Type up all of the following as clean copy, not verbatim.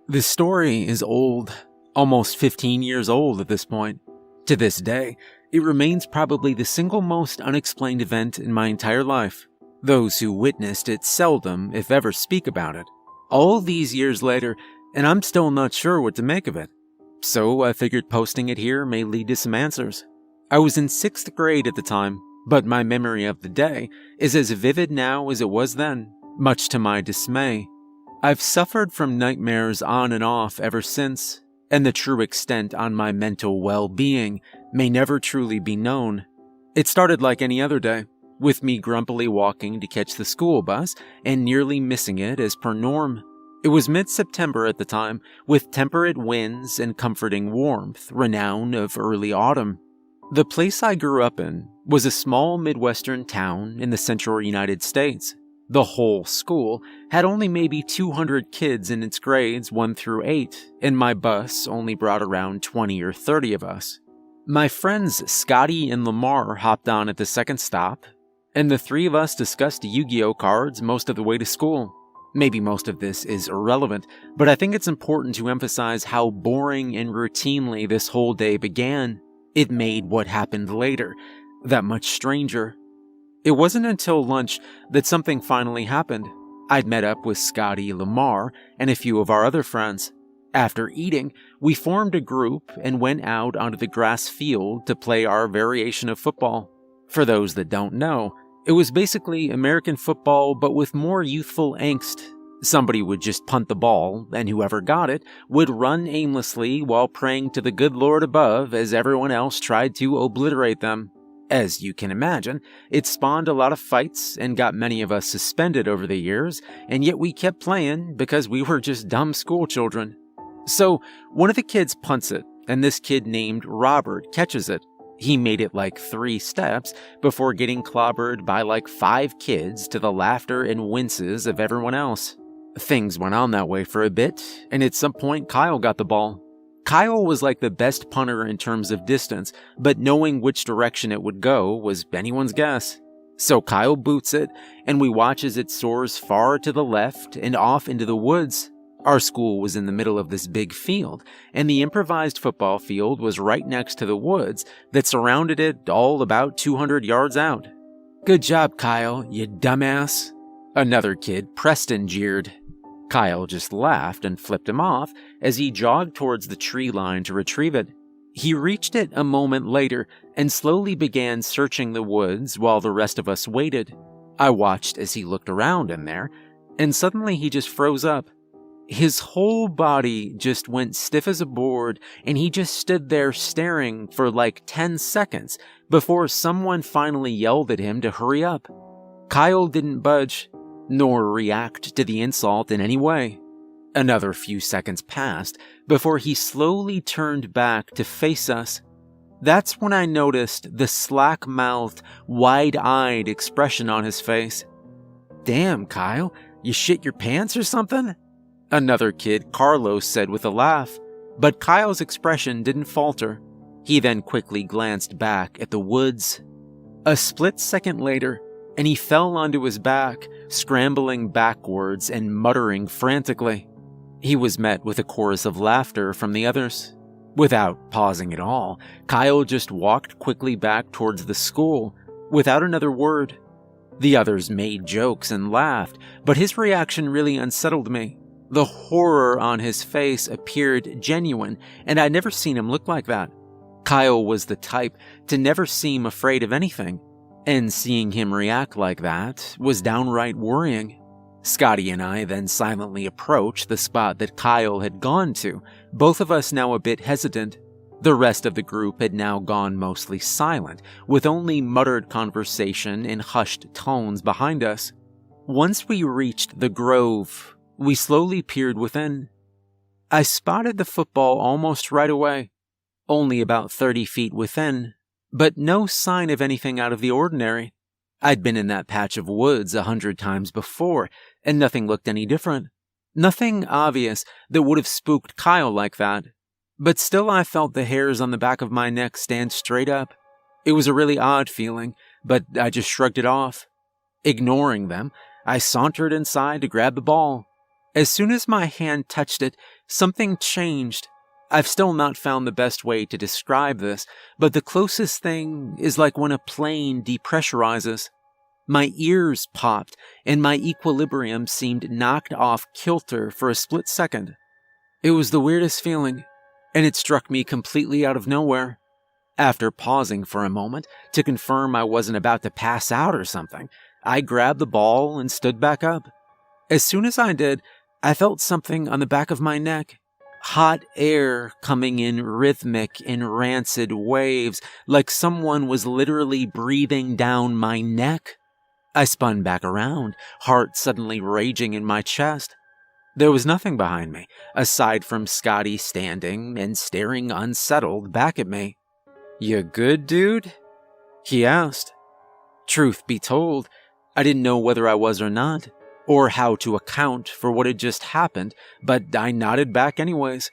This story is old, almost 15 years old at this point. To this day, it remains probably the single most unexplained event in my entire life. Those who witnessed it seldom, if ever, speak about it. All these years later, and I'm still not sure what to make of it. So I figured posting it here may lead to some answers. I was in 6th grade at the time, but my memory of the day is as vivid now as it was then, much to my dismay. I've suffered from nightmares on and off ever since, and the true extent on my mental well-being may never truly be known. It started like any other day, with me grumpily walking to catch the school bus and nearly missing it as per norm. It was mid-September at the time, with temperate winds and comforting warmth, renown of early autumn. The place I grew up in was a small Midwestern town in the central United States. The whole school had only maybe 200 kids in its grades 1 through 8, and my bus only brought around 20 or 30 of us. My friends Scotty and Lamar hopped on at the second stop, and the 3 of us discussed Yu-Gi-Oh cards most of the way to school. Maybe most of this is irrelevant, but I think it's important to emphasize how boring and routinely this whole day began. It made what happened later that much stranger. It wasn't until lunch that something finally happened. I'd met up with Scotty, Lamar, and a few of our other friends. After eating, we formed a group and went out onto the grass field to play our variation of football. For those that don't know, it was basically American football but with more youthful angst. Somebody would just punt the ball, and whoever got it would run aimlessly while praying to the good Lord above as everyone else tried to obliterate them. As you can imagine, it spawned a lot of fights and got many of us suspended over the years, and yet we kept playing because we were just dumb school children. So, one of the kids punts it, and this kid named Robert catches it. He made it like 3 steps before getting clobbered by like 5 kids to the laughter and winces of everyone else. Things went on that way for a bit, and at some point Kyle got the ball. Kyle was like the best punter in terms of distance, but knowing which direction it would go was anyone's guess. So Kyle boots it, and we watch as it soars far to the left and off into the woods. Our school was in the middle of this big field, and the improvised football field was right next to the woods that surrounded it all about 200 yards out. "Good job, Kyle, you dumbass," another kid, Preston, jeered. Kyle just laughed and flipped him off as he jogged towards the tree line to retrieve it. He reached it a moment later and slowly began searching the woods while the rest of us waited. I watched as he looked around in there, and suddenly he just froze up. His whole body just went stiff as a board, and he just stood there staring for like 10 seconds before someone finally yelled at him to hurry up. Kyle didn't budge, nor react to the insult in any way. Another few seconds passed before he slowly turned back to face us. That's when I noticed the slack-mouthed, wide-eyed expression on his face. "Damn, Kyle, you shit your pants or something?" another kid, Carlos, said with a laugh. But Kyle's expression didn't falter. He then quickly glanced back at the woods. A split second later, and he fell onto his back, scrambling backwards and muttering frantically. He was met with a chorus of laughter from the others. Without pausing at all, Kyle just walked quickly back towards the school, without another word. The others made jokes and laughed, but his reaction really unsettled me. The horror on his face appeared genuine, and I'd never seen him look like that. Kyle was the type to never seem afraid of anything, and seeing him react like that was downright worrying. Scotty and I then silently approached the spot that Kyle had gone to, both of us now a bit hesitant. The rest of the group had now gone mostly silent, with only muttered conversation in hushed tones behind us. Once we reached the grove, we slowly peered within. I spotted the football almost right away, only about 30 feet within, but no sign of anything out of the ordinary. I'd been in that patch of woods 100 times before, and nothing looked any different. Nothing obvious that would have spooked Kyle like that. But still I felt the hairs on the back of my neck stand straight up. It was a really odd feeling, but I just shrugged it off. Ignoring them, I sauntered inside to grab the ball. As soon as my hand touched it, something changed. I've still not found the best way to describe this, but the closest thing is like when a plane depressurizes. My ears popped, and my equilibrium seemed knocked off kilter for a split second. It was the weirdest feeling, and it struck me completely out of nowhere. After pausing for a moment to confirm I wasn't about to pass out or something, I grabbed the ball and stood back up. As soon as I did, I felt something on the back of my neck. Hot air coming in rhythmic and rancid waves, like someone was literally breathing down my neck. I spun back around, heart suddenly raging in my chest. There was nothing behind me, aside from Scotty standing and staring unsettled back at me. "You good, dude?" he asked. Truth be told, I didn't know whether I was or not, or how to account for what had just happened, but I nodded back anyways.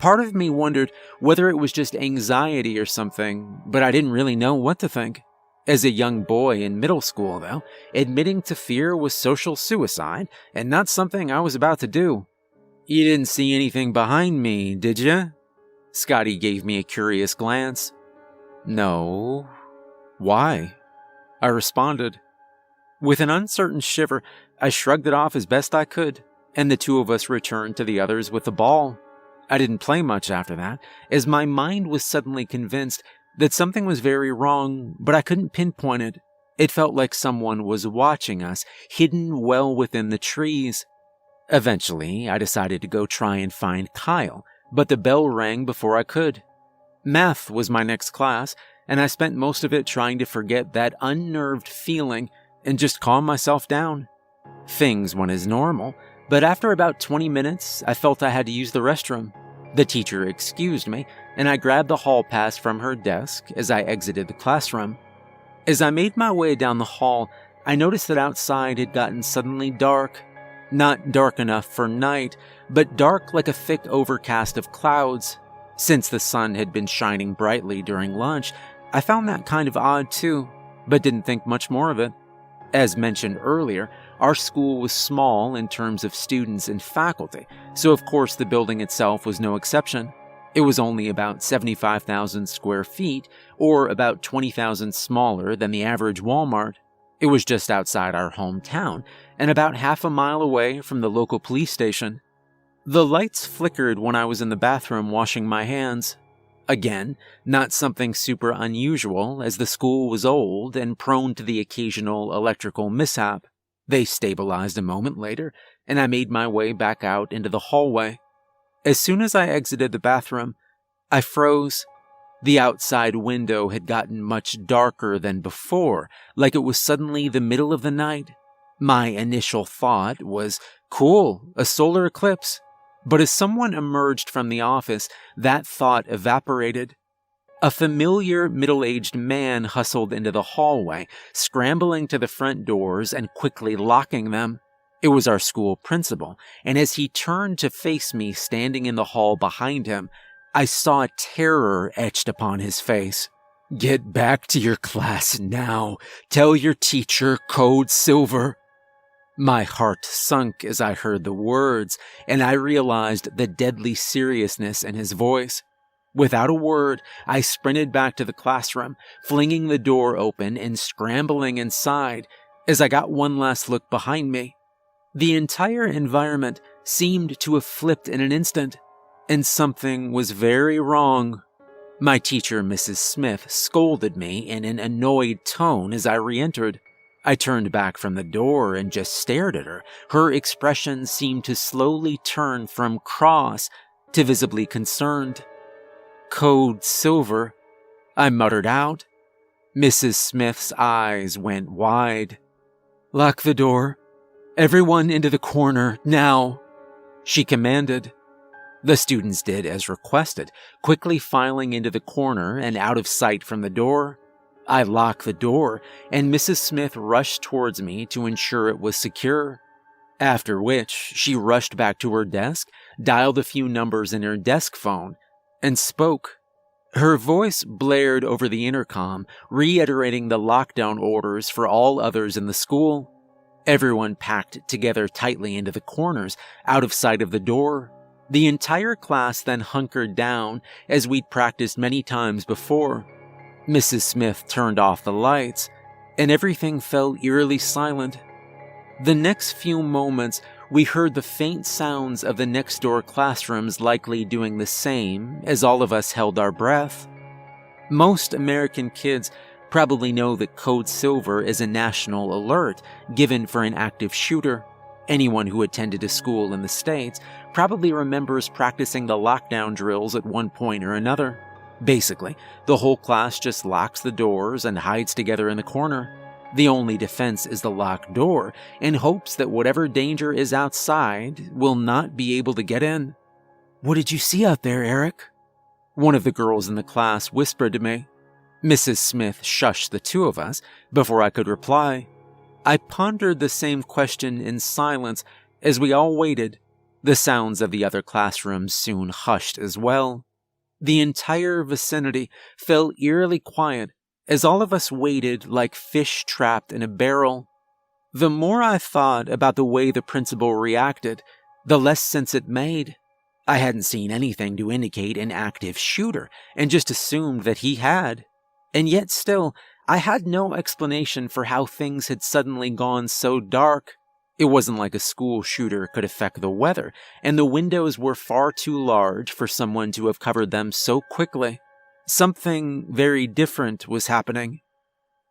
Part of me wondered whether it was just anxiety or something, but I didn't really know what to think. As a young boy in middle school, though, admitting to fear was social suicide, and not something I was about to do. "You didn't see anything behind me, did you?" Scotty gave me a curious glance. "No. Why?" I responded. With an uncertain shiver, I shrugged it off as best I could, and the two of us returned to the others with the ball. I didn't play much after that, as my mind was suddenly convinced that something was very wrong, but I couldn't pinpoint it. It felt like someone was watching us, hidden well within the trees. Eventually, I decided to go try and find Kyle, but the bell rang before I could. Math was my next class, and I spent most of it trying to forget that unnerved feeling and just calm myself down. Things went as normal, but after about 20 minutes, I felt I had to use the restroom. The teacher excused me, and I grabbed the hall pass from her desk as I exited the classroom. As I made my way down the hall, I noticed that outside had gotten suddenly dark. Not dark enough for night, but dark like a thick overcast of clouds. Since the sun had been shining brightly during lunch, I found that kind of odd too, but didn't think much more of it. As mentioned earlier, our school was small in terms of students and faculty, so of course the building itself was no exception. It was only about 75,000 square feet, or about 20,000 smaller than the average Walmart. It was just outside our hometown, and about half a mile away from the local police station. The lights flickered when I was in the bathroom washing my hands. Again, not something super unusual, as the school was old and prone to the occasional electrical mishap. They stabilized a moment later, and I made my way back out into the hallway. As soon as I exited the bathroom, I froze. The outside window had gotten much darker than before, like it was suddenly the middle of the night. My initial thought was, cool, a solar eclipse. But as someone emerged from the office, that thought evaporated. A familiar middle-aged man hustled into the hallway, scrambling to the front doors and quickly locking them. It was our school principal, and as he turned to face me standing in the hall behind him, I saw terror etched upon his face. "Get back to your class now. Tell your teacher code silver." My heart sunk as I heard the words, and I realized the deadly seriousness in his voice. Without a word, I sprinted back to the classroom, flinging the door open and scrambling inside as I got one last look behind me. The entire environment seemed to have flipped in an instant, and something was very wrong. My teacher, Mrs. Smith, scolded me in an annoyed tone as I re-entered. I turned back from the door and just stared at her. Her expression seemed to slowly turn from cross to visibly concerned. "Code silver," I muttered out. Mrs. Smith's eyes went wide. "Lock the door. Everyone into the corner, now," she commanded. The students did as requested, quickly filing into the corner and out of sight from the door. I locked the door, and Mrs. Smith rushed towards me to ensure it was secure. After which, she rushed back to her desk, dialed a few numbers in her desk phone, and spoke. Her voice blared over the intercom, reiterating the lockdown orders for all others in the school. Everyone packed together tightly into the corners, out of sight of the door. The entire class then hunkered down, as we'd practiced many times before. Mrs. Smith turned off the lights, and everything fell eerily silent. The next few moments, we heard the faint sounds of the next-door classrooms likely doing the same as all of us held our breath. Most American kids probably know that Code Silver is a national alert given for an active shooter. Anyone who attended a school in the States probably remembers practicing the lockdown drills at one point or another. Basically, the whole class just locks the doors and hides together in the corner. The only defense is the locked door, in hopes that whatever danger is outside will not be able to get in. "What did you see out there, Eric?" one of the girls in the class whispered to me. Mrs. Smith shushed the two of us before I could reply. I pondered the same question in silence as we all waited. The sounds of the other classrooms soon hushed as well. The entire vicinity fell eerily quiet as all of us waited like fish trapped in a barrel. The more I thought about the way the principal reacted, the less sense it made. I hadn't seen anything to indicate an active shooter and just assumed that he had. And yet still, I had no explanation for how things had suddenly gone so dark. It wasn't like a school shooter could affect the weather, and the windows were far too large for someone to have covered them so quickly. Something very different was happening.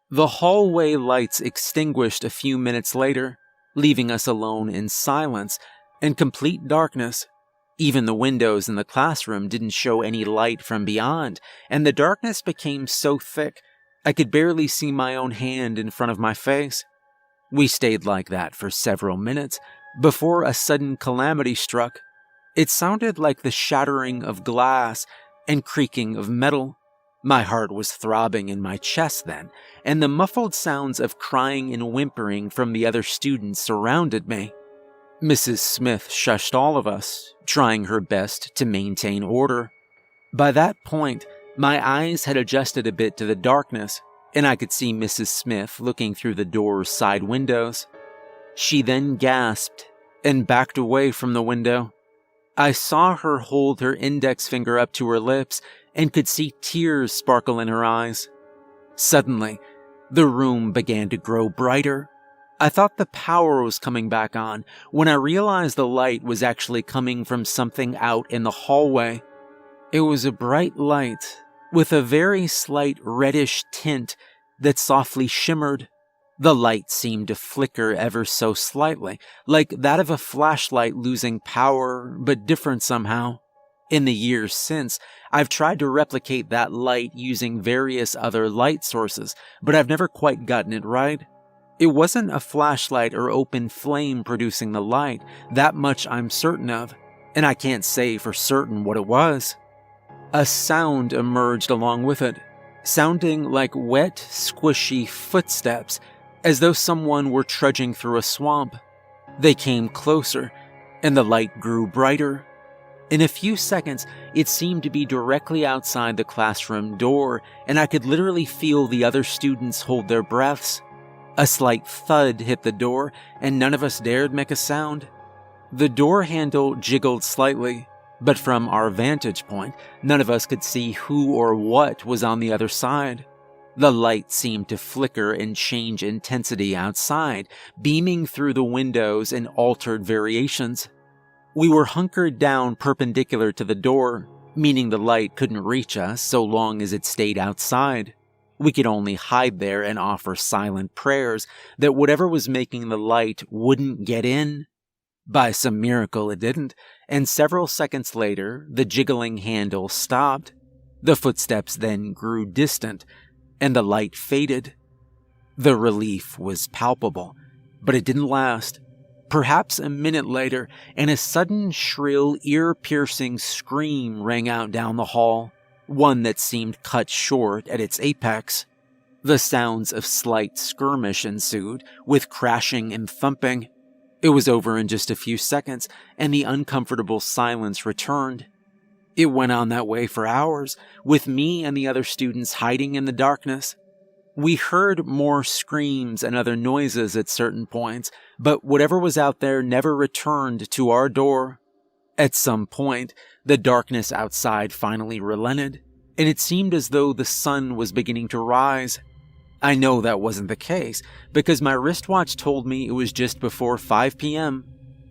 The hallway lights extinguished a few minutes later, leaving us alone in silence and complete darkness. Even the windows in the classroom didn't show any light from beyond, and the darkness became so thick I could barely see my own hand in front of my face. We stayed like that for several minutes before a sudden calamity struck. It sounded like the shattering of glass and creaking of metal. My heart was throbbing in my chest then, and the muffled sounds of crying and whimpering from the other students surrounded me. Mrs. Smith shushed all of us, trying her best to maintain order. By that point, my eyes had adjusted a bit to the darkness, and I could see Mrs. Smith looking through the door's side windows. She then gasped and backed away from the window. I saw her hold her index finger up to her lips and could see tears sparkle in her eyes. Suddenly, the room began to grow brighter. I thought the power was coming back on when I realized the light was actually coming from something out in the hallway. It was a bright light with a very slight reddish tint that softly shimmered. The light seemed to flicker ever so slightly, like that of a flashlight losing power, but different somehow. In the years since, I've tried to replicate that light using various other light sources, but I've never quite gotten it right. It wasn't a flashlight or open flame producing the light, that much I'm certain of, and I can't say for certain what it was. A sound emerged along with it, sounding like wet, squishy footsteps, as though someone were trudging through a swamp. They came closer, and the light grew brighter. In a few seconds, it seemed to be directly outside the classroom door, and I could literally feel the other students hold their breaths. A slight thud hit the door, and none of us dared make a sound. The door handle jiggled slightly, but from our vantage point, none of us could see who or what was on the other side. The light seemed to flicker and change intensity outside, beaming through the windows in altered variations. We were hunkered down perpendicular to the door, meaning the light couldn't reach us so long as it stayed outside. We could only hide there and offer silent prayers that whatever was making the light wouldn't get in. By some miracle it didn't, and several seconds later, the jiggling handle stopped. The footsteps then grew distant, and the light faded. The relief was palpable, but it didn't last. Perhaps a minute later, and a sudden shrill, ear-piercing scream rang out down the hall, one that seemed cut short at its apex. The sounds of slight skirmish ensued, with crashing and thumping. It was over in just a few seconds, and the uncomfortable silence returned. It went on that way for hours, with me and the other students hiding in the darkness. We heard more screams and other noises at certain points, but whatever was out there never returned to our door. At some point, the darkness outside finally relented, and it seemed as though the sun was beginning to rise. I know that wasn't the case, because my wristwatch told me it was just before 5 p.m.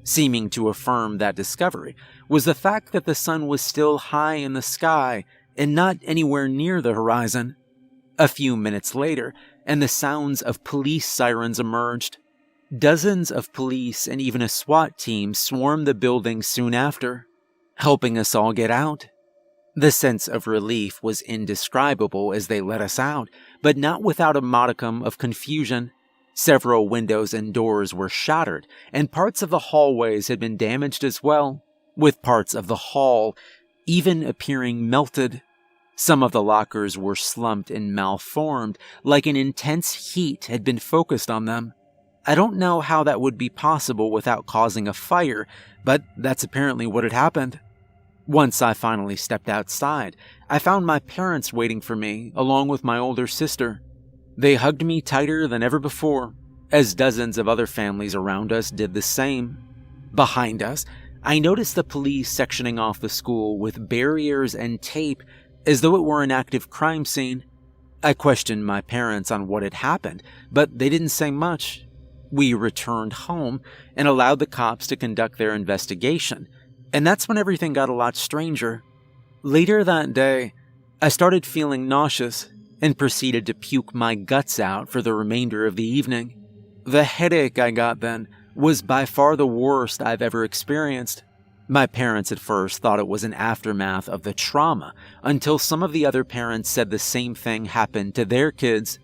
Seeming to affirm that discovery was the fact that the sun was still high in the sky and not anywhere near the horizon. A few minutes later, and the sounds of police sirens emerged. Dozens of police and even a SWAT team swarmed the building soon after, helping us all get out. The sense of relief was indescribable as they let us out, but not without a modicum of confusion. Several windows and doors were shattered, and parts of the hallways had been damaged as well, with parts of the hall even appearing melted. Some of the lockers were slumped and malformed, like an intense heat had been focused on them. I don't know how that would be possible without causing a fire, but that's apparently what had happened. Once I finally stepped outside, I found my parents waiting for me, along with my older sister. They hugged me tighter than ever before, as dozens of other families around us did the same. Behind us, I noticed the police sectioning off the school with barriers and tape as though it were an active crime scene. I questioned my parents on what had happened, but they didn't say much. We returned home and allowed the cops to conduct their investigation, and that's when everything got a lot stranger. Later that day, I started feeling nauseous and proceeded to puke my guts out for the remainder of the evening. The headache I got then was by far the worst I've ever experienced. My parents at first thought it was an aftermath of the trauma, until some of the other parents said the same thing happened to their kids.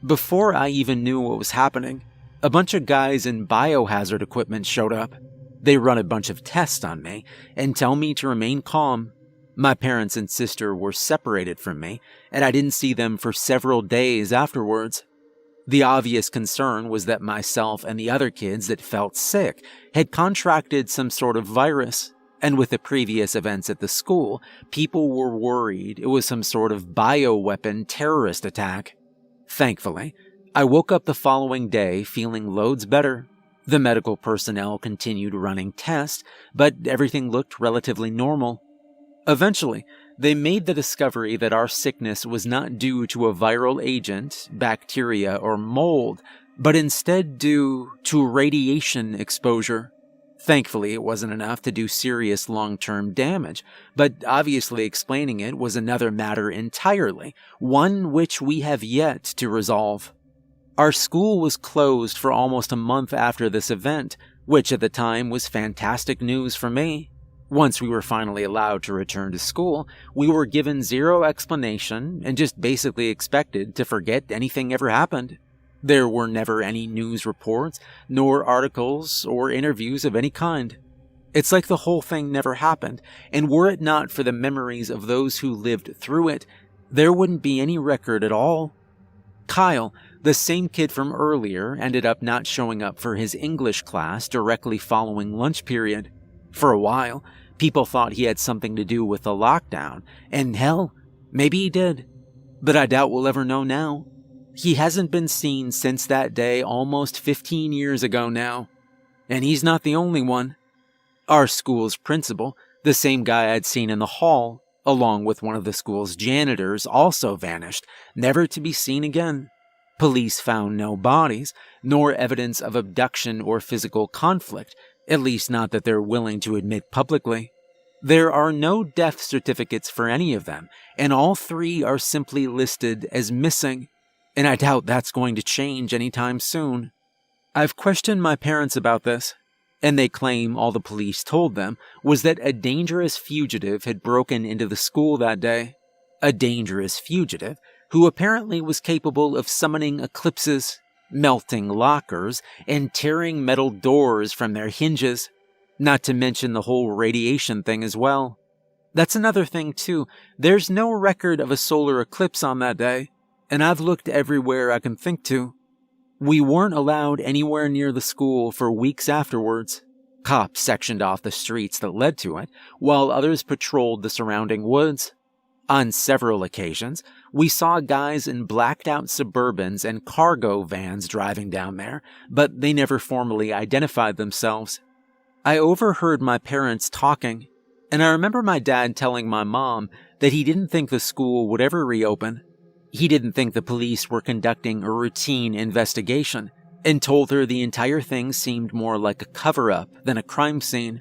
Before I even knew what was happening, a bunch of guys in biohazard equipment showed up. They run a bunch of tests on me and tell me to remain calm. My parents and sister were separated from me, and I didn't see them for several days afterwards. The obvious concern was that myself and the other kids that felt sick had contracted some sort of virus, and with the previous events at the school, people were worried it was some sort of bioweapon terrorist attack. Thankfully, I woke up the following day feeling loads better. The medical personnel continued running tests, but everything looked relatively normal. Eventually, they made the discovery that our sickness was not due to a viral agent, bacteria, or mold, but instead due to radiation exposure. Thankfully, it wasn't enough to do serious long-term damage, but obviously explaining it was another matter entirely, one which we have yet to resolve. Our school was closed for almost a month after this event, which at the time was fantastic news for me. Once we were finally allowed to return to school, we were given zero explanation and just basically expected to forget anything ever happened. There were never any news reports, nor articles or interviews of any kind. It's like the whole thing never happened, and were it not for the memories of those who lived through it, there wouldn't be any record at all. Kyle, the same kid from earlier, ended up not showing up for his English class directly following lunch period. For a while, people thought he had something to do with the lockdown, and hell, maybe he did. But I doubt we'll ever know now. He hasn't been seen since that day almost 15 years ago now. And he's not the only one. Our school's principal, the same guy I'd seen in the hall, along with one of the school's janitors, also vanished, never to be seen again. Police found no bodies, nor evidence of abduction or physical conflict, at least not that they're willing to admit publicly. There are no death certificates for any of them, and all three are simply listed as missing, and I doubt that's going to change anytime soon. I've questioned my parents about this, and they claim all the police told them was that a dangerous fugitive had broken into the school that day. A dangerous fugitive who apparently was capable of summoning eclipses, melting lockers, and tearing metal doors from their hinges, not to mention the whole radiation thing as well. That's another thing too, there's no record of a solar eclipse on that day, and I've looked everywhere I can think to. We weren't allowed anywhere near the school for weeks afterwards. Cops sectioned off the streets that led to it, while others patrolled the surrounding woods. On several occasions, we saw guys in blacked-out Suburbans and cargo vans driving down there, but they never formally identified themselves. I overheard my parents talking, and I remember my dad telling my mom that he didn't think the school would ever reopen. He didn't think the police were conducting a routine investigation, and told her the entire thing seemed more like a cover-up than a crime scene.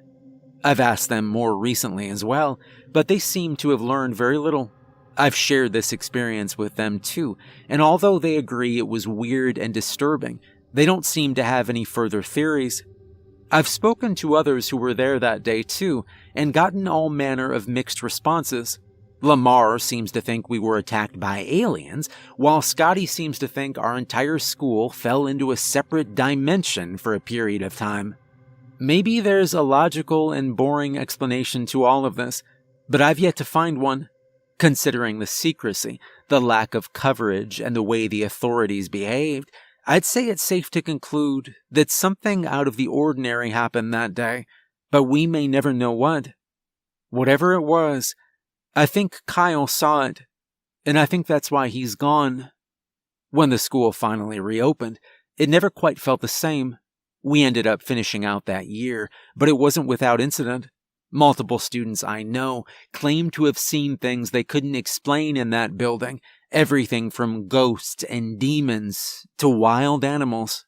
I've asked them more recently as well, but they seem to have learned very little. I've shared this experience with them too, and although they agree it was weird and disturbing, they don't seem to have any further theories. I've spoken to others who were there that day too, and gotten all manner of mixed responses. Lamar seems to think we were attacked by aliens, while Scotty seems to think our entire school fell into a separate dimension for a period of time. Maybe there's a logical and boring explanation to all of this, but I've yet to find one. Considering the secrecy, the lack of coverage, and the way the authorities behaved, I'd say it's safe to conclude that something out of the ordinary happened that day, but we may never know what. Whatever it was, I think Kyle saw it, and I think that's why he's gone. When the school finally reopened, it never quite felt the same. We ended up finishing out that year, but it wasn't without incident. Multiple students I know claim to have seen things they couldn't explain in that building, everything from ghosts and demons to wild animals.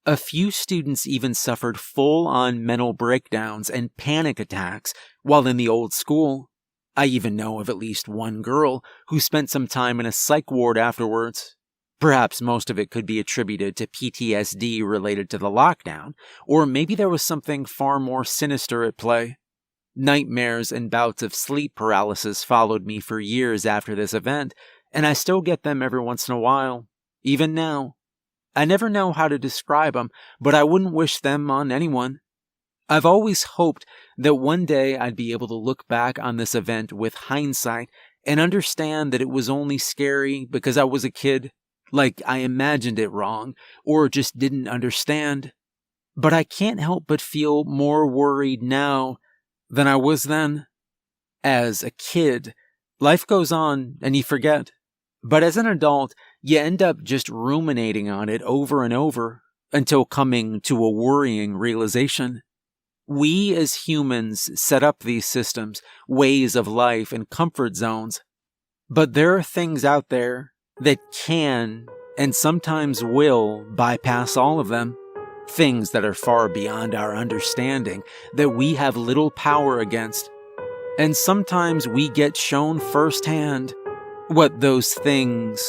A few students even suffered full-on mental breakdowns and panic attacks while in the old school. I even know of at least one girl who spent some time in a psych ward afterwards. Perhaps most of it could be attributed to PTSD related to the lockdown, or maybe there was something far more sinister at play. Nightmares and bouts of sleep paralysis followed me for years after this event, and I still get them every once in a while, even now. I never know how to describe them, but I wouldn't wish them on anyone. I've always hoped that one day I'd be able to look back on this event with hindsight and understand that it was only scary because I was a kid, like I imagined it wrong, or just didn't understand. But I can't help but feel more worried now than I was then. As a kid, life goes on and you forget. But as an adult, you end up just ruminating on it over and over until coming to a worrying realization. We as humans set up these systems, ways of life, and comfort zones. But there are things out there that can, and sometimes will, bypass all of them. Things that are far beyond our understanding, that we have little power against. And sometimes we get shown firsthand what those things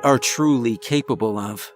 are truly capable of.